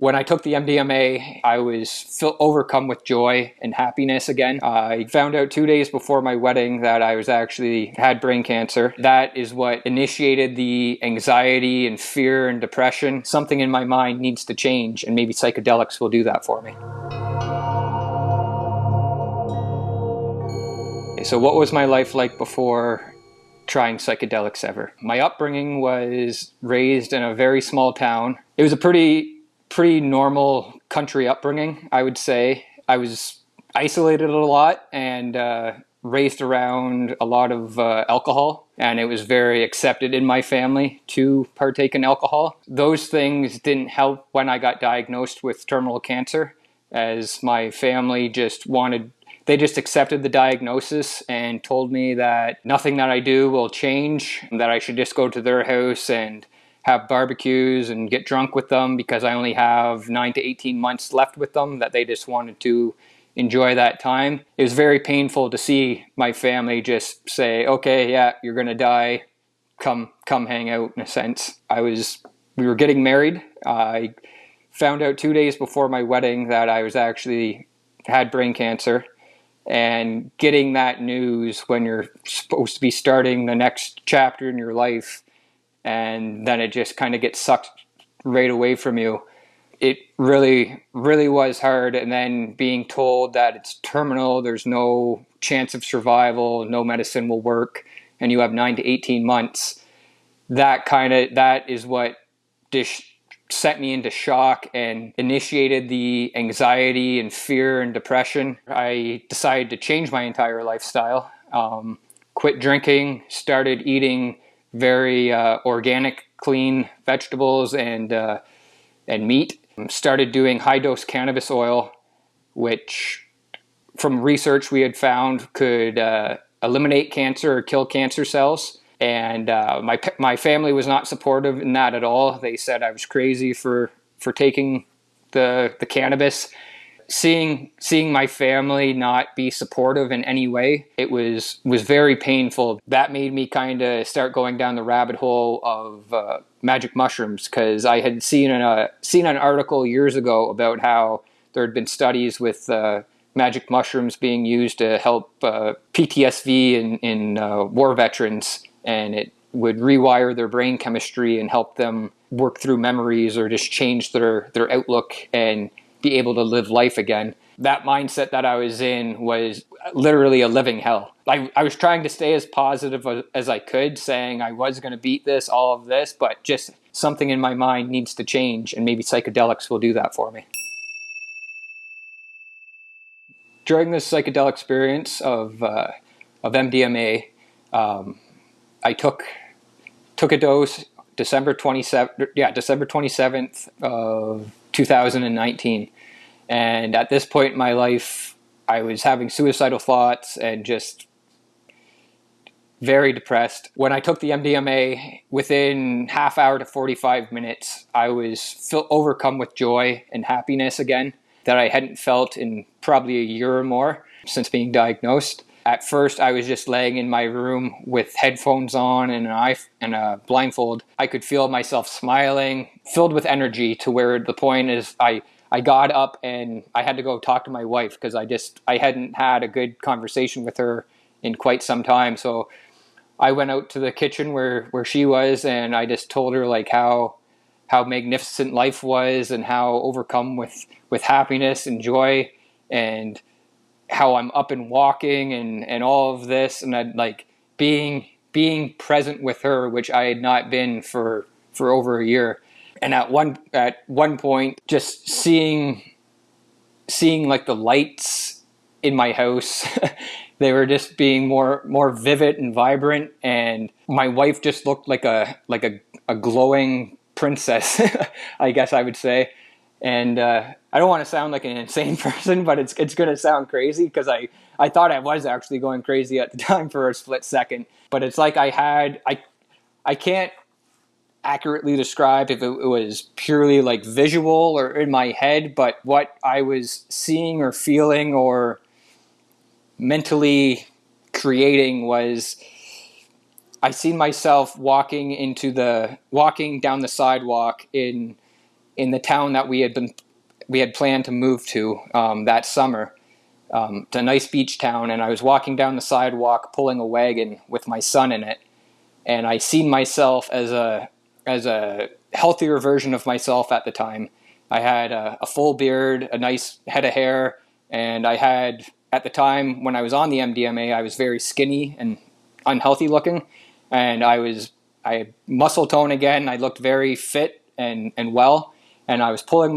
When I took the MDMA, I was overcome with joy and happiness again. I found out 2 days before my wedding that I was actually had brain cancer. That is what initiated the anxiety and fear and depression. Something in my mind needs to change, and maybe psychedelics will do that for me. So what was my life like before trying psychedelics ever? My upbringing was raised in a very small town. It was a pretty normal country upbringing, I would say. I was isolated a lot and raised around a lot of alcohol, and it was very accepted in my family to partake in alcohol. Those things didn't help when I got diagnosed with terminal cancer, as my family they just accepted the diagnosis and told me that nothing that I do will change, that I should just go to their house and have barbecues and get drunk with them because I only have 9 to 18 months left with them, that they just wanted to enjoy that time. It was very painful to see my family just say, okay, yeah, you're going to die. Come hang out, in a sense. We were getting married. I found out 2 days before my wedding that I was actually had brain cancer. And getting that news when you're supposed to be starting the next chapter in your life, and then it just kind of gets sucked right away from you. It really, really was hard. And then being told that it's terminal, there's no chance of survival, no medicine will work, and you have 9 to 18 months. That is what sent me into shock and initiated the anxiety and fear and depression. I decided to change my entire lifestyle, quit drinking, started eating very organic, clean vegetables and meat. Started doing high-dose cannabis oil, which from research we had found could eliminate cancer or kill cancer cells. And my family was not supportive in that at all. They said I was crazy for taking the cannabis. Seeing my family not be supportive in any way, it was very painful. That made me kind of start going down the rabbit hole of magic mushrooms, because I had seen an article years ago about how there had been studies with magic mushrooms being used to help PTSD in war veterans, and it would rewire their brain chemistry and help them work through memories or just change their outlook and be able to live life again. That mindset that I was in was literally a living hell. I was trying to stay as positive as I could, saying I was going to beat this, all of this, but just something in my mind needs to change, and maybe psychedelics will do that for me. During this psychedelic experience of MDMA, I took a dose December 27th of 2019. And at this point in my life, I was having suicidal thoughts and just very depressed. When I took the MDMA, within half hour to 45 minutes, I was overcome with joy and happiness again that I hadn't felt in probably a year or more since being diagnosed. At first, I was just laying in my room with headphones on and a blindfold. I could feel myself smiling, filled with energy, to where the point is I got up and I had to go talk to my wife, because I hadn't had a good conversation with her in quite some time. So I went out to the kitchen where she was, and I just told her like how magnificent life was and how overcome with happiness and joy, and how I'm up and walking and all of this, and I'd like being present with her, which I had not been for over a year. And at one point, just seeing like the lights in my house, they were just being more vivid and vibrant, and my wife just looked like a glowing princess, I guess I would say. And I don't want to sound like an insane person, but it's going to sound crazy, because I thought I was actually going crazy at the time for a split second. But it's like I can't accurately describe if it was purely like visual or in my head, but what I was seeing or feeling or mentally creating was, I seen myself walking down the sidewalk in in the town that we had planned to move to that summer. It's a nice beach town, and I was walking down the sidewalk pulling a wagon with my son in it, and I seen myself as a healthier version of myself at the time. I had a full beard, a nice head of hair, and I had, at the time when I was on the MDMA, I was very skinny and unhealthy looking, and I had muscle tone again. I looked very fit and well, and I was pulling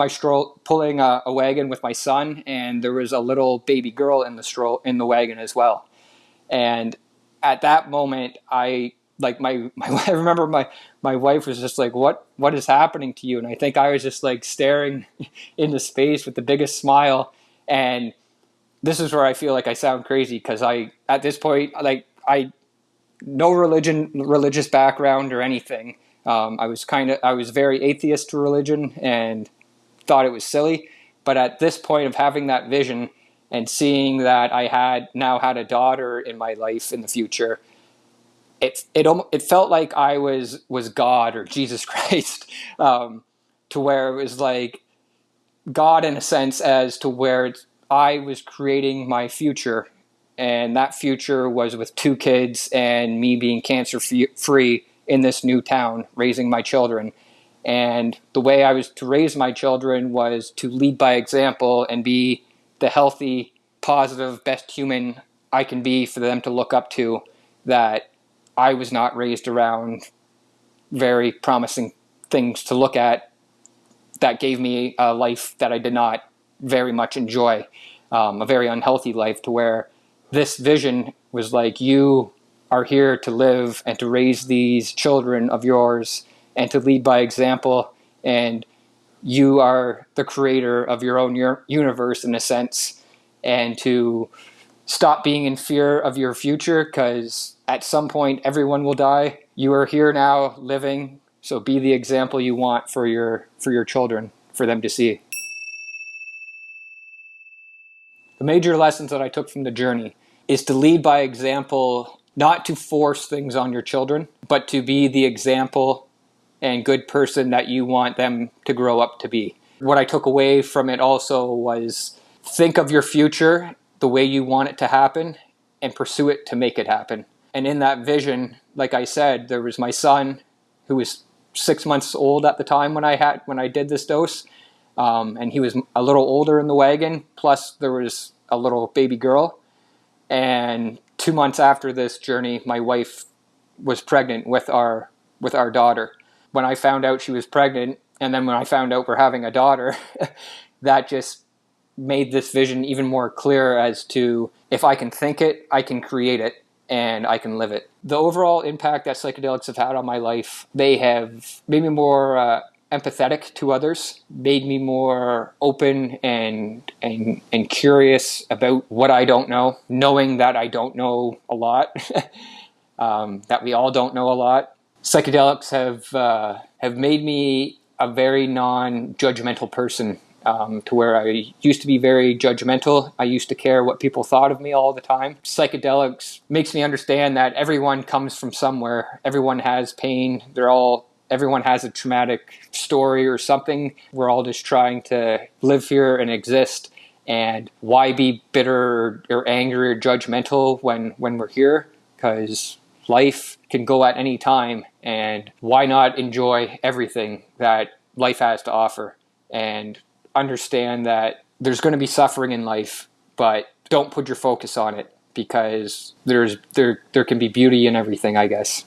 a wagon with my son, and there was a little baby girl in the wagon as well. And at that moment, I remember my wife was just like, what is happening to you? And I think I was just like staring into space with the biggest smile. And this is where I feel like I sound crazy, because at this point, no religious background or anything. I was very atheist to religion and thought it was silly. But at this point of having that vision and seeing that I now had a daughter in my life in the future, it felt like I was God or Jesus Christ, to where it was like God in a sense, as to where I was creating my future, and that future was with 2 kids and me being cancer free in this new town, raising my children. And the way I was to raise my children was to lead by example and be the healthy, positive, best human I can be for them to look up to, that I was not raised around very promising things to look at that gave me a life that I did not very much enjoy, a very unhealthy life, to where this vision was like, you are here to live and to raise these children of yours and to lead by example, and you are the creator of your own universe in a sense, and to stop being in fear of your future, because at some point everyone will die. You are here now living, so be the example you want for your children, for them to see. The major lessons that I took from the journey is to lead by example, not to force things on your children, but to be the example and good person that you want them to grow up to be. What I took away from it also was, think of your future the way you want it to happen and pursue it to make it happen. And in that vision, like I said, there was my son, who was 6 months old at the time when I did this dose, and he was a little older in the wagon. Plus, there was a little baby girl. And 2 months after this journey, my wife was pregnant with our daughter. When I found out she was pregnant, and then when I found out we're having a daughter, that just made this vision even more clear as to, if I can think it, I can create it, and I can live it. The overall impact that psychedelics have had on my life, they have made me more empathetic to others, made me more open and curious about what I don't know, knowing that I don't know a lot, that we all don't know a lot. Psychedelics have made me a very non-judgmental person, to where I used to be very judgmental. I used to care what people thought of me all the time. Psychedelics makes me understand that everyone comes from somewhere. Everyone has pain. Everyone has a traumatic story or something. We're all just trying to live here and exist. And why be bitter or angry or judgmental when we're here? Because life can go at any time, and why not enjoy everything that life has to offer, and understand that there's going to be suffering in life, but don't put your focus on it, because there can be beauty in everything, I guess.